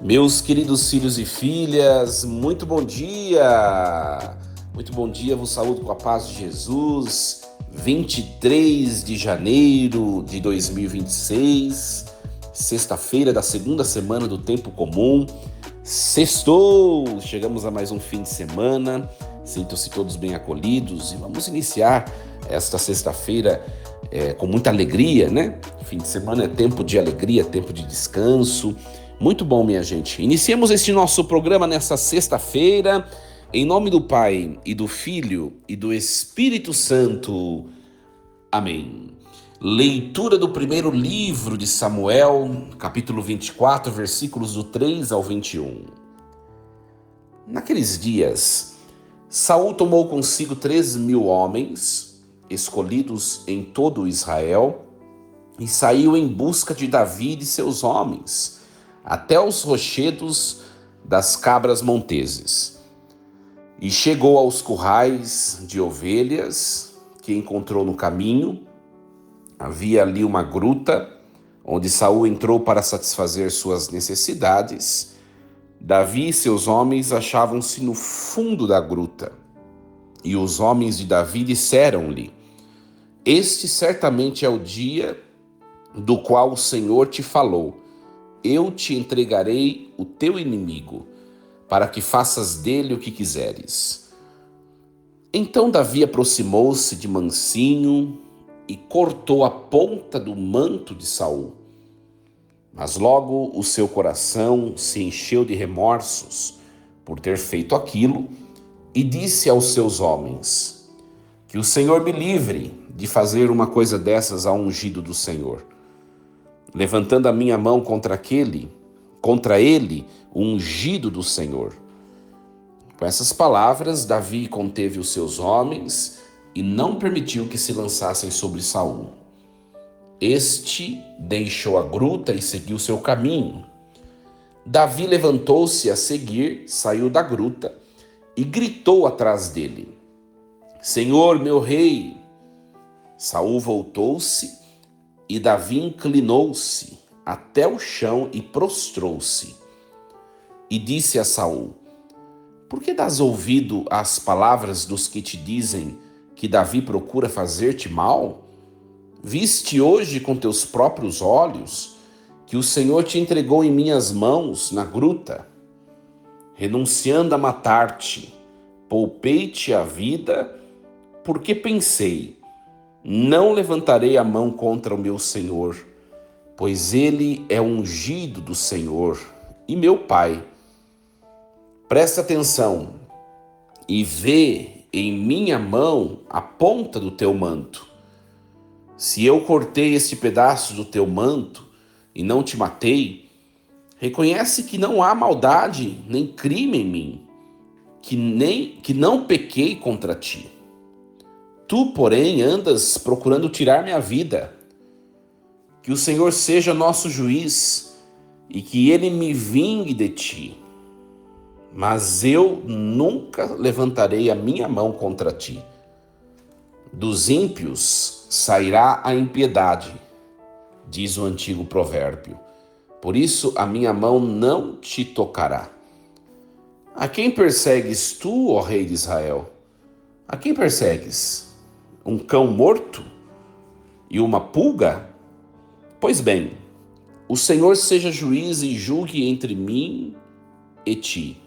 Meus queridos filhos e filhas, muito bom dia! Muito bom dia, vos saúdo com a paz de Jesus. 23 de janeiro de 2026, sexta-feira da segunda semana do tempo comum. Sextou! Chegamos a mais um fim de semana. Sintam-se todos bem acolhidos e vamos iniciar esta sexta-feira com muita alegria, né? Fim de semana é tempo de alegria, tempo de descanso. Muito bom, minha gente. Iniciemos este nosso programa nesta sexta-feira, em nome do Pai, e do Filho, e do Espírito Santo. Amém. Leitura do primeiro livro de Samuel, capítulo 24, versículos do 3 ao 21. Naqueles dias, Saul tomou consigo 3.000 homens, escolhidos em todo Israel, e saiu em busca de Davi e de seus homens, até os rochedos das cabras monteses. E chegou aos currais de ovelhas que encontrou no caminho. Havia ali uma gruta, onde Saul entrou para satisfazer suas necessidades. Davi e seus homens achavam-se no fundo da gruta. E os homens de Davi disseram-lhe: Este certamente é o dia do qual o Senhor te falou. Eu te entregarei o teu inimigo, para que faças dele o que quiseres. Então Davi aproximou-se de mansinho e cortou a ponta do manto de Saul. Mas logo o seu coração se encheu de remorsos por ter feito aquilo e disse aos seus homens: Que o Senhor me livre de fazer uma coisa dessas ao ungido do Senhor. Levantando a minha mão contra ele, o ungido do Senhor. Com essas palavras, Davi conteve os seus homens e não permitiu que se lançassem sobre Saul. Este deixou a gruta e seguiu seu caminho. Davi levantou-se a seguir, saiu da gruta e gritou atrás dele: Senhor, meu rei! Saul voltou-se e Davi inclinou-se até o chão e prostrou-se. E disse a Saul: Por que dás ouvido às palavras dos que te dizem que Davi procura fazer-te mal? Viste hoje com teus próprios olhos que o Senhor te entregou em minhas mãos na gruta. Renunciando a matar-te, poupei-te a vida, porque pensei: Não levantarei a mão contra o meu Senhor, pois ele é ungido do Senhor e meu Pai. Presta atenção e vê em minha mão a ponta do teu manto. Se eu cortei este pedaço do teu manto e não te matei, reconhece que não há maldade nem crime em mim, que não pequei contra ti. Tu, porém, andas procurando tirar minha vida. Que o Senhor seja nosso juiz e que ele me vingue de ti. Mas eu nunca levantarei a minha mão contra ti. Dos ímpios sairá a impiedade, diz o antigo provérbio. Por isso a minha mão não te tocará. A quem persegues tu, ó rei de Israel? A quem persegues? Um cão morto? E uma pulga? Pois bem, o Senhor seja juiz e julgue entre mim e ti.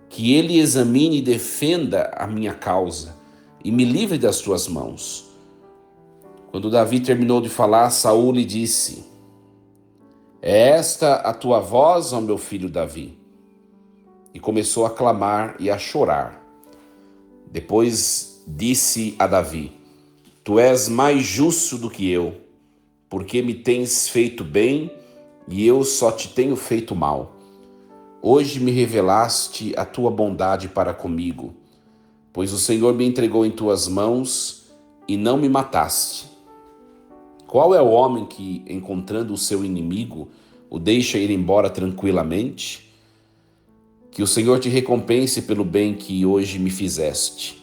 Que ele examine e defenda a minha causa e me livre das tuas mãos. Quando Davi terminou de falar, Saul lhe disse: É esta a tua voz, ó meu filho Davi? E começou a clamar e a chorar. Depois disse a Davi: Tu és mais justo do que eu, porque me tens feito bem e eu só te tenho feito mal. Hoje me revelaste a tua bondade para comigo, pois o Senhor me entregou em tuas mãos e não me mataste. Qual é o homem que, encontrando o seu inimigo, o deixa ir embora tranquilamente? Que o Senhor te recompense pelo bem que hoje me fizeste.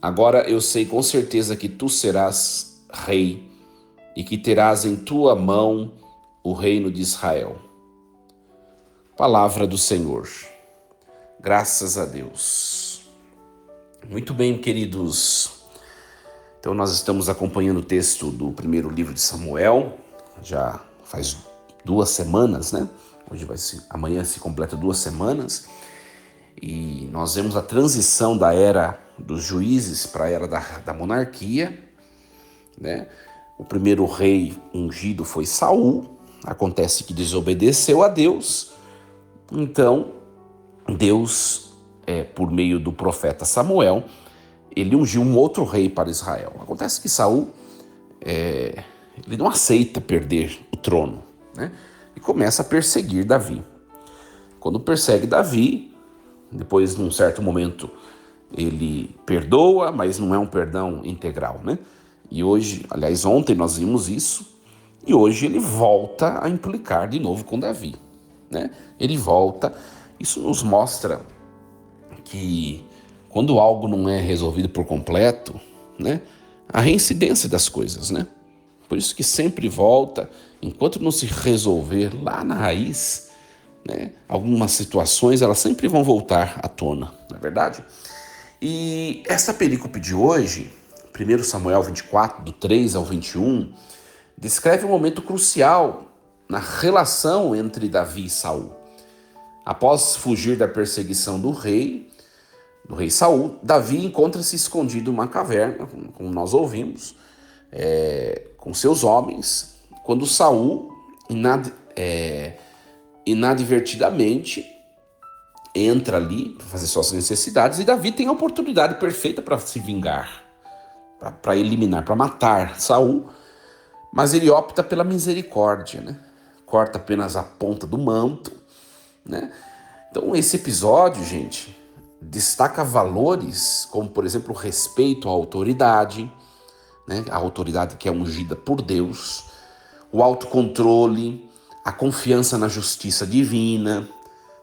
Agora eu sei com certeza que tu serás rei e que terás em tua mão o reino de Israel. Palavra do Senhor. Graças a Deus. Muito bem, queridos. Então nós estamos acompanhando o texto do primeiro livro de Samuel. Já faz 2 semanas, né? Amanhã se completa 2 semanas. E nós vemos a transição da era dos juízes para a era da monarquia, né? O primeiro rei ungido foi Saul. Acontece que desobedeceu a Deus. Então, Deus, por meio do profeta Samuel, ele ungiu um outro rei para Israel. Acontece que Saul, ele não aceita perder o trono, né? E começa a perseguir Davi. Quando persegue Davi, depois, num certo momento, ele perdoa, mas não é um perdão integral, né? E hoje, aliás, ontem nós vimos isso, e hoje ele volta a implicar de novo com Davi, né? Ele volta. Isso nos mostra que quando algo não é resolvido por completo, né, a reincidência das coisas, né? Por isso que sempre volta, enquanto não se resolver lá na raiz, né, algumas situações elas sempre vão voltar à tona, não é verdade? E essa perícope de hoje, 1 Samuel 24, do 3 ao 21, descreve um momento crucial na relação entre Davi e Saul. Após fugir da perseguição do rei Saul, Davi encontra-se escondido em uma caverna, como nós ouvimos, com seus homens, quando Saul, inadvertidamente, entra ali para fazer suas necessidades, e Davi tem a oportunidade perfeita para se vingar, para eliminar, para matar Saul, mas ele opta pela misericórdia, né? Corta apenas a ponta do manto, né? Então esse episódio, gente, destaca valores como, por exemplo, o respeito à autoridade, né? A autoridade que é ungida por Deus, o autocontrole, a confiança na justiça divina,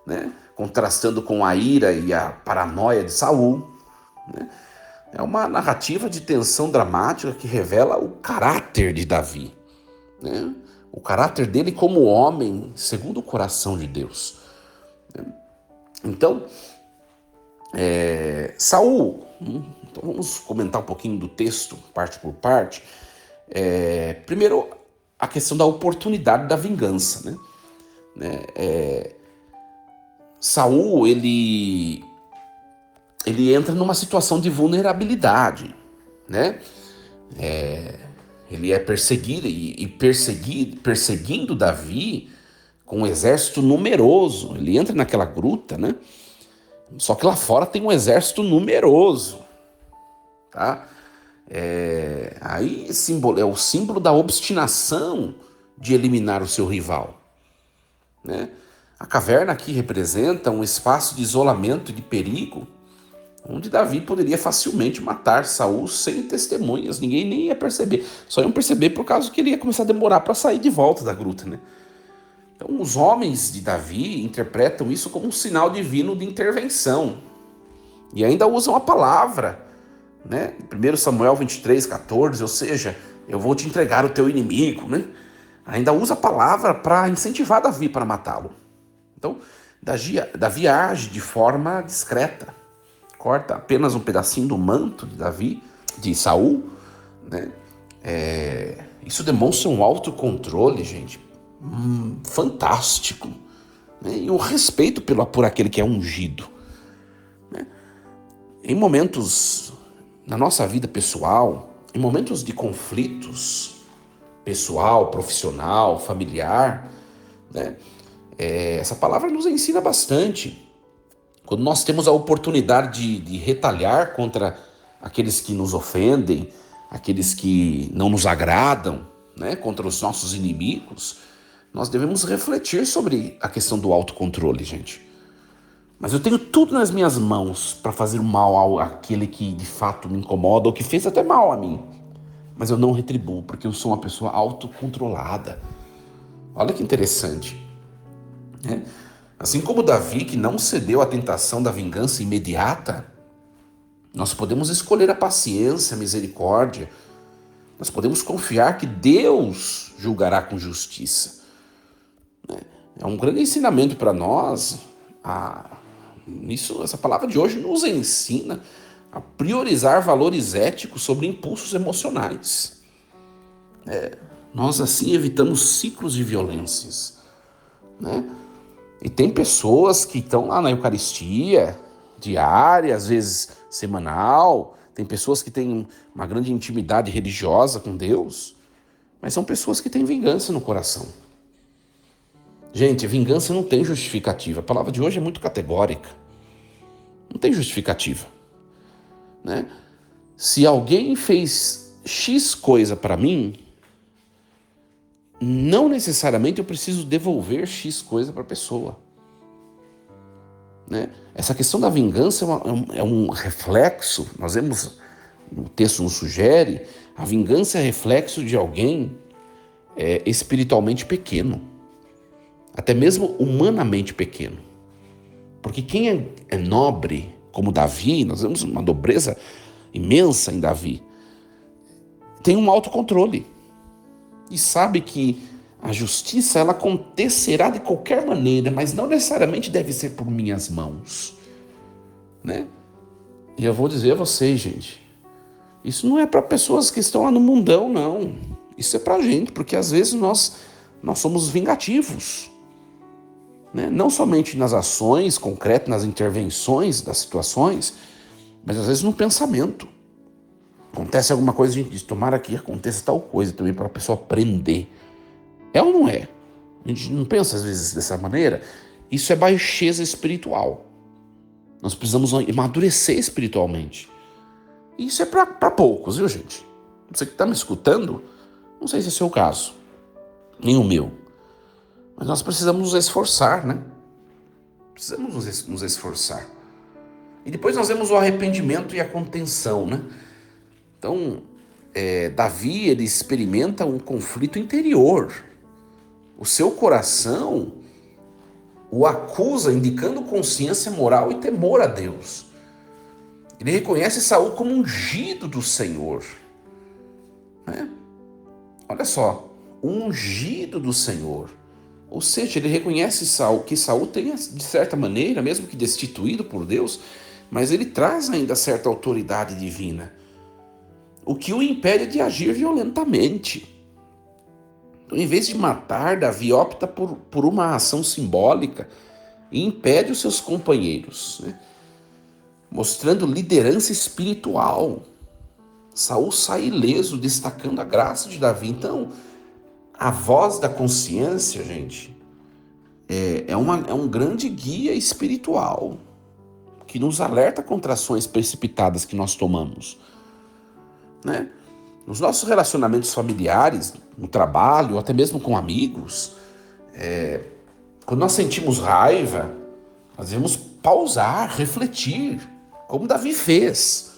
né? Contrastando com a ira e a paranoia de Saul, né? É uma narrativa de tensão dramática que revela o caráter de Davi, né? O caráter dele como homem segundo o coração de Deus. Então, Saul, então vamos comentar um pouquinho do texto, parte por parte. Primeiro, a questão da oportunidade da vingança, né? Saul, ele entra numa situação de vulnerabilidade, né? Ele é perseguido perseguindo Davi com um exército numeroso. Ele entra naquela gruta, né? Só que lá fora tem um exército numeroso, tá? Aí é o símbolo da obstinação de eliminar o seu rival, né? A caverna aqui representa um espaço de isolamento e de perigo, onde Davi poderia facilmente matar Saul sem testemunhas, ninguém nem ia perceber. Só iam perceber por causa que ele ia começar a demorar para sair de volta da gruta, né? Então os homens de Davi interpretam isso como um sinal divino de intervenção. E ainda usam a palavra, né? 1 Samuel 23, 14, ou seja, eu vou te entregar o teu inimigo, né? Ainda usa a palavra para incentivar Davi para matá-lo. Então, Davi age de forma discreta. Corta apenas um pedacinho do manto de Saul, né? Isso demonstra um autocontrole, gente, fantástico, né? E um respeito por aquele que é ungido, né? Em momentos, na nossa vida pessoal, em momentos de conflitos pessoal, profissional, familiar, né? Essa palavra nos ensina bastante. Quando nós temos a oportunidade de retalhar contra aqueles que nos ofendem, aqueles que não nos agradam, né, contra os nossos inimigos, nós devemos refletir sobre a questão do autocontrole, gente. Mas eu tenho tudo nas minhas mãos para fazer mal àquele que de fato me incomoda ou que fez até mal a mim. Mas eu não retribuo, porque eu sou uma pessoa autocontrolada. Olha que interessante, né? Assim como Davi, que não cedeu à tentação da vingança imediata, nós podemos escolher a paciência, a misericórdia. Nós podemos confiar que Deus julgará com justiça, né? É um grande ensinamento para nós. Essa palavra de hoje nos ensina a priorizar valores éticos sobre impulsos emocionais. Nós assim evitamos ciclos de violências, né? E tem pessoas que estão lá na Eucaristia, diária, às vezes semanal, tem pessoas que têm uma grande intimidade religiosa com Deus, mas são pessoas que têm vingança no coração. Gente, vingança não tem justificativa. A palavra de hoje é muito categórica. Não tem justificativa, né? Se alguém fez X coisa para mim, não necessariamente eu preciso devolver X coisa para a pessoa, né? Essa questão da vingança é um reflexo, nós vemos, o texto nos sugere, a vingança é reflexo de alguém espiritualmente pequeno, até mesmo humanamente pequeno. Porque quem é nobre, como Davi, nós vemos uma nobreza imensa em Davi, tem um autocontrole e sabe que a justiça ela acontecerá de qualquer maneira, mas não necessariamente deve ser por minhas mãos, né? E eu vou dizer a vocês, gente, isso não é para pessoas que estão lá no mundão, não. Isso é para a gente, porque às vezes nós somos vingativos, né? Não somente nas ações concretas, nas intervenções das situações, mas às vezes no pensamento. Acontece alguma coisa, a gente diz, tomara que aconteça tal coisa também para a pessoa aprender. É ou não é? A gente não pensa às vezes dessa maneira. Isso é baixeza espiritual. Nós precisamos amadurecer espiritualmente. E isso é para poucos, viu, gente? Você que está me escutando, não sei se é o seu caso, nem o meu. Mas nós precisamos nos esforçar, né? Precisamos nos esforçar. E depois nós vemos o arrependimento e a contenção, né? Então, Davi, ele experimenta um conflito interior. O seu coração o acusa, indicando consciência moral e temor a Deus. Ele reconhece Saul como ungido do Senhor, né? Olha só, ungido do Senhor. Ou seja, ele reconhece que Saul tem, de certa maneira, mesmo que destituído por Deus, mas ele traz ainda certa autoridade divina, o que o impede de agir violentamente. Então, em vez de matar, Davi opta por uma ação simbólica e impede os seus companheiros, né? Mostrando liderança espiritual. Saul sai ileso, destacando a graça de Davi. Então, a voz da consciência, gente, é um grande guia espiritual que nos alerta contra ações precipitadas que nós tomamos, né? Nos nossos relacionamentos familiares, no trabalho, ou até mesmo com amigos, quando nós sentimos raiva, nós devemos pausar, refletir, como Davi fez,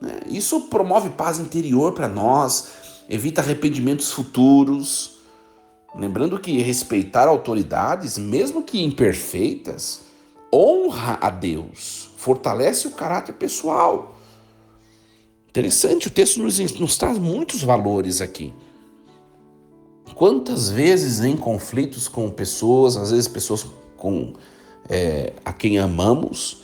né? Isso promove paz interior para nós, evita arrependimentos futuros. Lembrando que respeitar autoridades, mesmo que imperfeitas, honra a Deus, fortalece o caráter pessoal. Interessante, o texto nos traz muitos valores aqui. Quantas vezes em conflitos com pessoas, às vezes pessoas a quem amamos,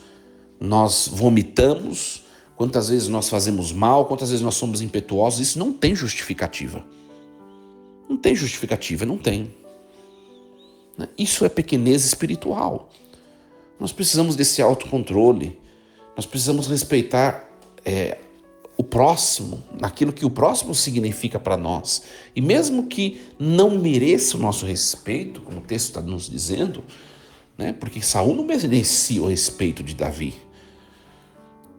nós vomitamos, quantas vezes nós fazemos mal, quantas vezes nós somos impetuosos, isso não tem justificativa. Não tem justificativa, não tem. Isso é pequenez espiritual. Nós precisamos desse autocontrole, nós precisamos respeitar o próximo, naquilo que o próximo significa para nós. E mesmo que não mereça o nosso respeito, como o texto está nos dizendo, né, porque Saul não merecia o respeito de Davi.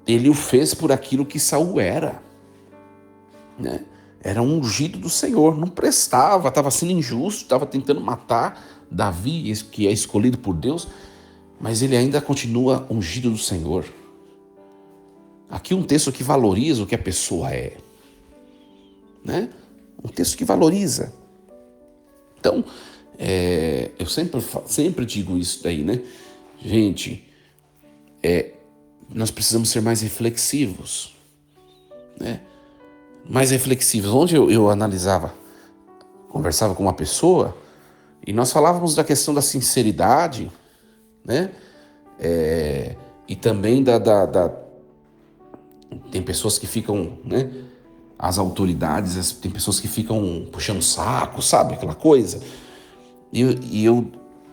Ele o fez por aquilo que Saul era, né? Era um ungido do Senhor, não prestava, estava sendo injusto, estava tentando matar Davi, que é escolhido por Deus, mas ele ainda continua ungido do Senhor. Aqui um texto que valoriza o que a pessoa é, né? Um texto que valoriza. Então, eu sempre digo isso daí, né? Gente, nós precisamos ser mais reflexivos, né? Mais reflexivos. Onde eu analisava, conversava com uma pessoa E nós falávamos da questão da sinceridade, né? E também tem pessoas que ficam, né? As autoridades, tem pessoas que ficam puxando saco, sabe? Aquela coisa. E eu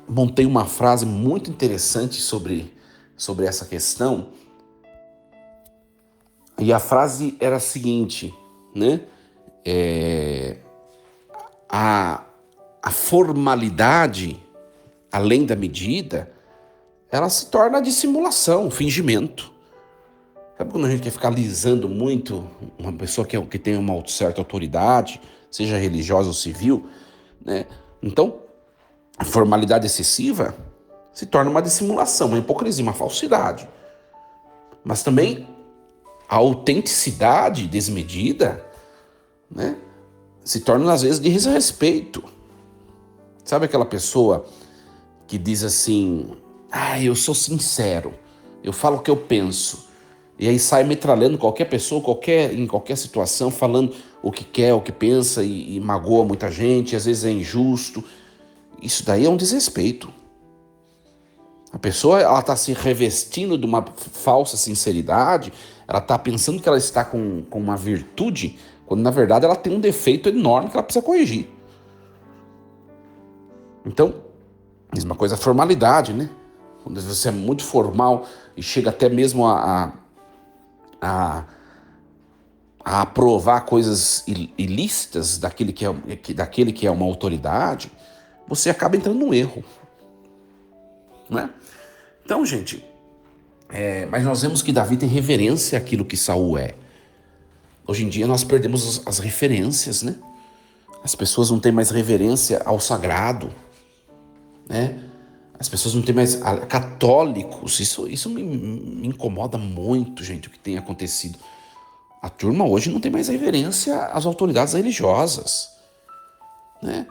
montei uma frase muito interessante sobre essa questão. E a frase era a seguinte, né? A formalidade, além da medida, ela se torna dissimulação, fingimento. Sabe quando a gente quer ficar alisando muito uma pessoa que tem uma certa autoridade, seja religiosa ou civil, né? Então, a formalidade excessiva se torna uma dissimulação, uma hipocrisia, uma falsidade. Mas também a autenticidade desmedida, né, se torna às vezes desrespeito. Sabe aquela pessoa que diz assim, eu sou sincero, eu falo o que eu penso, e aí sai metralhando qualquer pessoa, em qualquer situação, falando o que quer, o que pensa, e magoa muita gente, às vezes é injusto. Isso daí é um desrespeito. A pessoa, ela está se revestindo de uma falsa sinceridade, ela está pensando que ela está com uma virtude, quando na verdade ela tem um defeito enorme que ela precisa corrigir. Então, mesma coisa a formalidade, né? Quando você é muito formal e chega até mesmo a aprovar coisas ilícitas daquele que é uma autoridade, você acaba entrando num erro, né? Então, gente, mas nós vemos que Davi tem reverência àquilo que Saul é. Hoje em dia nós perdemos as referências, né? As pessoas não têm mais reverência ao sagrado, né? As pessoas não têm mais católicos. Isso me incomoda muito, gente, o que tem acontecido. A turma hoje não tem mais reverência às autoridades religiosas, né?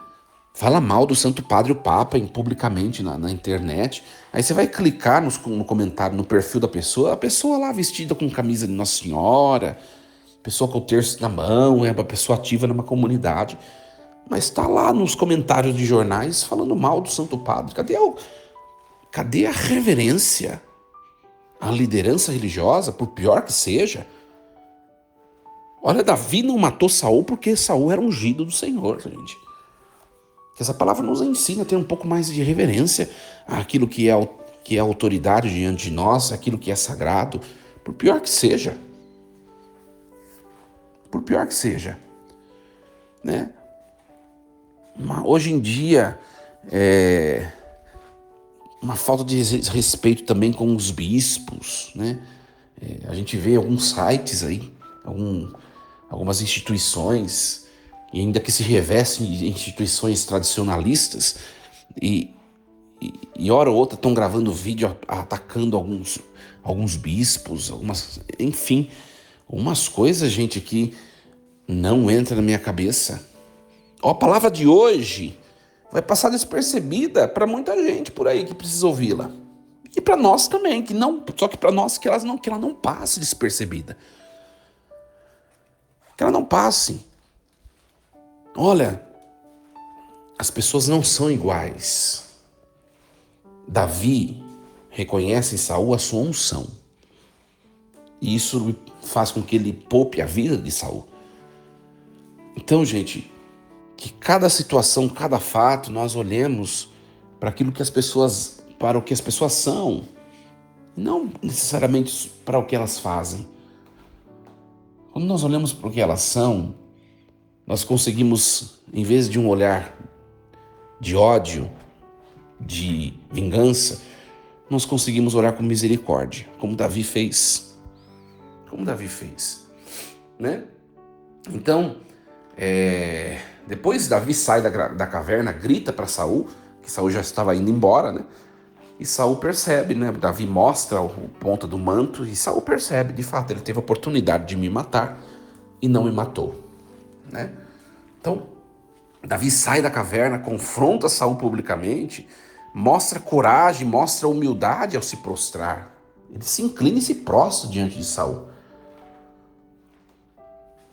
Fala mal do Santo Padre e o Papa publicamente na internet. Aí você vai clicar no comentário, no perfil da pessoa, a pessoa lá vestida com camisa de Nossa Senhora, pessoa com o terço na mão, é uma pessoa ativa numa comunidade, mas está lá nos comentários de jornais falando mal do Santo Padre. Cadê a reverência à liderança religiosa, por pior que seja? Olha, Davi não matou Saul porque Saul era ungido do Senhor, gente. Que essa palavra nos ensina a ter um pouco mais de reverência àquilo que é autoridade diante de nós, aquilo que é sagrado, por pior que seja. Por pior que seja, né? Hoje em dia, uma falta de respeito também com os bispos, né? A gente vê alguns sites aí, algumas instituições, e ainda que se revestem de instituições tradicionalistas, e hora ou outra estão gravando vídeo atacando alguns bispos, enfim, umas coisas, gente, que não entra na minha cabeça. A palavra de hoje vai passar despercebida para muita gente por aí que precisa ouvi-la. E para nós também, só que para nós que ela não passe despercebida. Que ela não passe. Olha, as pessoas não são iguais. Davi reconhece em Saul a sua unção. E isso faz com que ele poupe a vida de Saul. Então, gente, que cada situação, cada fato, nós olhemos para o que as pessoas são, não necessariamente para o que elas fazem. Quando nós olhamos para o que elas são, nós conseguimos, em vez de um olhar de ódio, de vingança, nós conseguimos olhar com misericórdia, como Davi fez. Né? Então, depois Davi sai da caverna, grita para Saul, que Saul já estava indo embora, né? E Saul percebe, né? Davi mostra o ponta do manto e Saul percebe, de fato, ele teve a oportunidade de me matar e não me matou, né? Então, Davi sai da caverna, confronta Saul publicamente, mostra coragem, mostra humildade ao se prostrar. Ele se inclina e se prostra diante de Saul.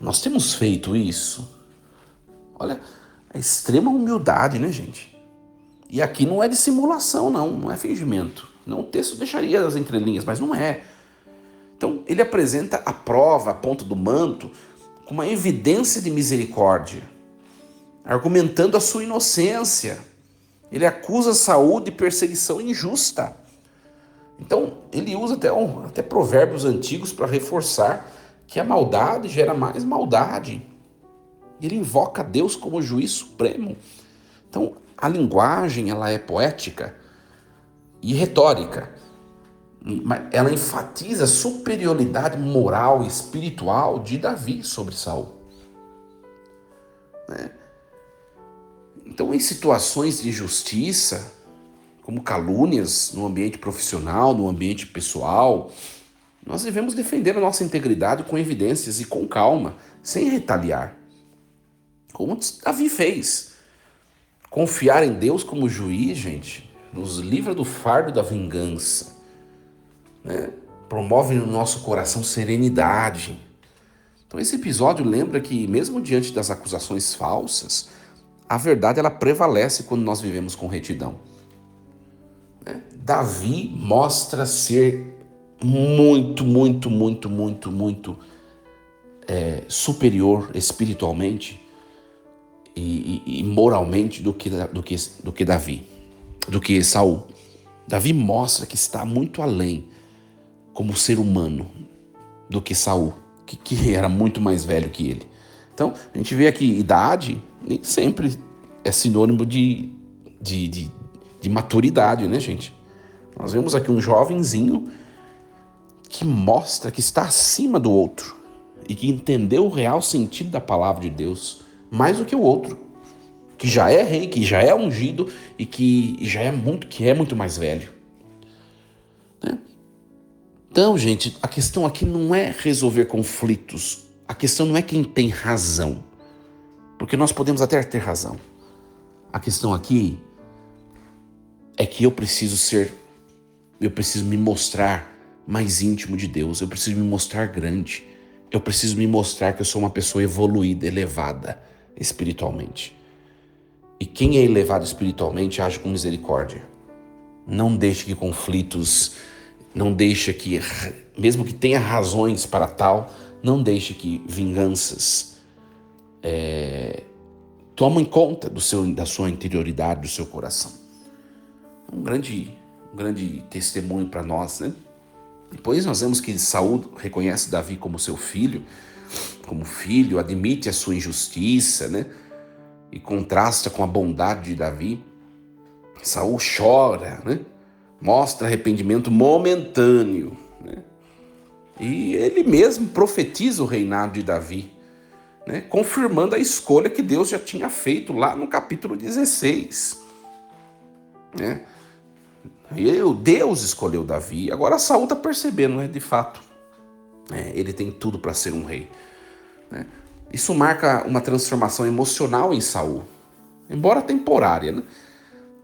Nós temos feito isso. Olha, a extrema humildade, né, gente? E aqui não é dissimulação, não é fingimento. Não, o texto deixaria as entrelinhas, mas não é. Então, ele apresenta a prova, a ponta do manto, com uma evidência de misericórdia, argumentando a sua inocência. Ele acusa Saul de perseguição injusta. Então, ele usa até provérbios antigos para reforçar que a maldade gera mais maldade. Ele invoca Deus como juiz supremo. Então, a linguagem ela é poética e retórica. Ela enfatiza a superioridade moral e espiritual de Davi sobre Saul. Então, em situações de injustiça, como calúnias no ambiente profissional, no ambiente pessoal, nós devemos defender a nossa integridade com evidências e com calma, sem retaliar. Como Davi fez. Confiar em Deus como juiz, gente, nos livra do fardo da vingança, né? Promove no nosso coração serenidade. Então esse episódio lembra que mesmo diante das acusações falsas, a verdade ela prevalece quando nós vivemos com retidão. Davi mostra ser muito superior espiritualmente e moralmente do que Saul. Davi mostra que está muito além como ser humano do que Saul, que era muito mais velho que ele. Então, a gente vê aqui, idade nem sempre é sinônimo de maturidade, né, gente? Nós vemos aqui um jovenzinho que mostra que está acima do outro e que entendeu o real sentido da palavra de Deus mais do que o outro, que já é rei, que já é ungido e que é muito mais velho. Então, gente, a questão aqui não é resolver conflitos. A questão não é quem tem razão, porque nós podemos até ter razão. A questão aqui é que eu preciso me mostrar mais íntimo de Deus, eu preciso me mostrar grande, eu preciso me mostrar que eu sou uma pessoa evoluída, elevada espiritualmente. E quem é elevado espiritualmente age com misericórdia. Não deixe que conflitos, não deixe que, mesmo que tenha razões para tal, não deixe que vinganças tomem conta da sua interioridade, do seu coração. Um grande testemunho para nós, né? Depois nós vemos que Saul reconhece Davi como seu filho, admite a sua injustiça, né? E contrasta com a bondade de Davi. Saul chora, né? Mostra arrependimento momentâneo, né? E ele mesmo profetiza o reinado de Davi, né? Confirmando a escolha que Deus já tinha feito lá no capítulo 16, né? Deus escolheu Davi. Agora Saul está percebendo, né? De fato, ele tem tudo para ser um rei, né? Isso marca uma transformação emocional em Saul, embora temporária,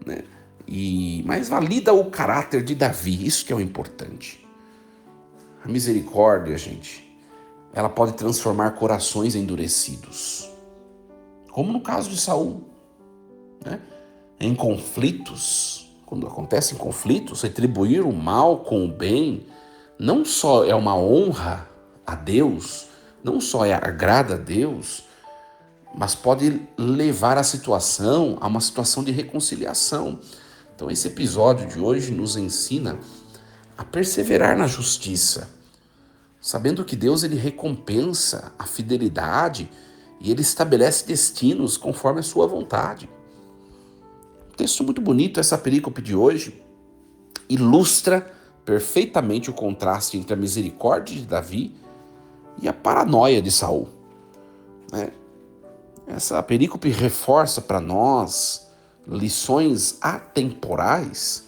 né? Mas valida o caráter de Davi, isso que é o importante. A misericórdia, gente, ela pode transformar corações endurecidos, como no caso de Saul, né? Em conflitos, quando acontecem conflitos, retribuir o mal com o bem não só é uma honra a Deus, não só agrada a Deus, mas pode levar a uma situação de reconciliação. Então esse episódio de hoje nos ensina a perseverar na justiça, sabendo que Deus ele recompensa a fidelidade e ele estabelece destinos conforme a sua vontade. Um texto muito bonito, essa perícope de hoje ilustra perfeitamente o contraste entre a misericórdia de Davi e a paranoia de Saul, né? Essa perícope reforça para nós lições atemporais,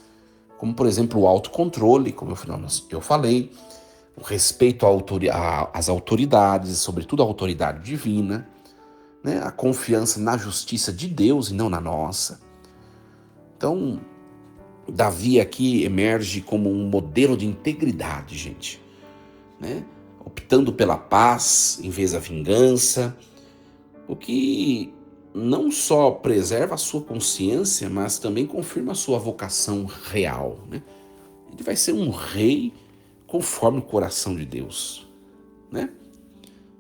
como por exemplo o autocontrole, como eu falei, o respeito às autoridades, sobretudo à autoridade divina, né? A confiança na justiça de Deus e não na nossa. Então, Davi aqui emerge como um modelo de integridade, gente, né? Optando pela paz em vez da vingança, o que não só preserva a sua consciência, mas também confirma a sua vocação real, né? Ele vai ser um rei conforme o coração de Deus, né?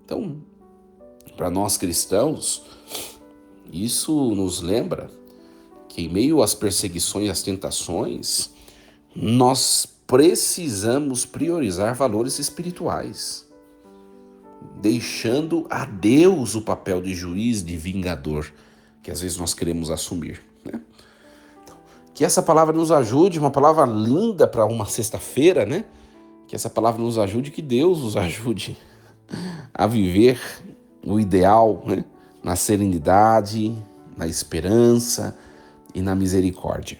Então, para nós cristãos, isso nos lembra que em meio às perseguições e às tentações, nós precisamos priorizar valores espirituais, deixando a Deus o papel de juiz, de vingador, que às vezes nós queremos assumir, né? Então, que essa palavra nos ajude, uma palavra linda para uma sexta-feira, né? Que essa palavra nos ajude, que Deus nos ajude a viver o ideal, né? Na serenidade, na esperança e na misericórdia.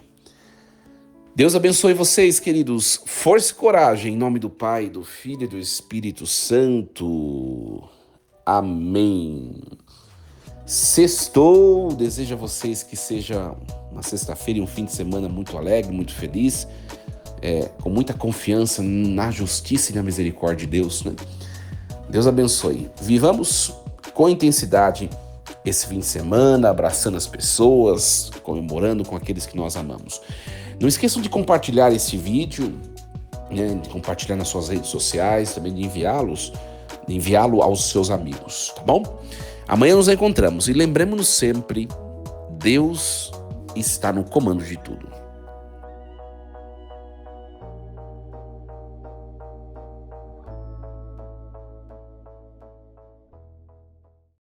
Deus abençoe vocês, queridos. Força e coragem, em nome do Pai, do Filho e do Espírito Santo. Amém. Sextou. Desejo a vocês que seja uma sexta-feira e um fim de semana muito alegre, muito feliz, com muita confiança na justiça e na misericórdia de Deus, né? Deus abençoe. Vivamos com intensidade esse fim de semana, abraçando as pessoas, comemorando com aqueles que nós amamos. Não esqueçam de compartilhar esse vídeo, né, de compartilhar nas suas redes sociais, também de enviá-lo aos seus amigos, tá bom? Amanhã nos encontramos e lembremos-nos sempre, Deus está no comando de tudo.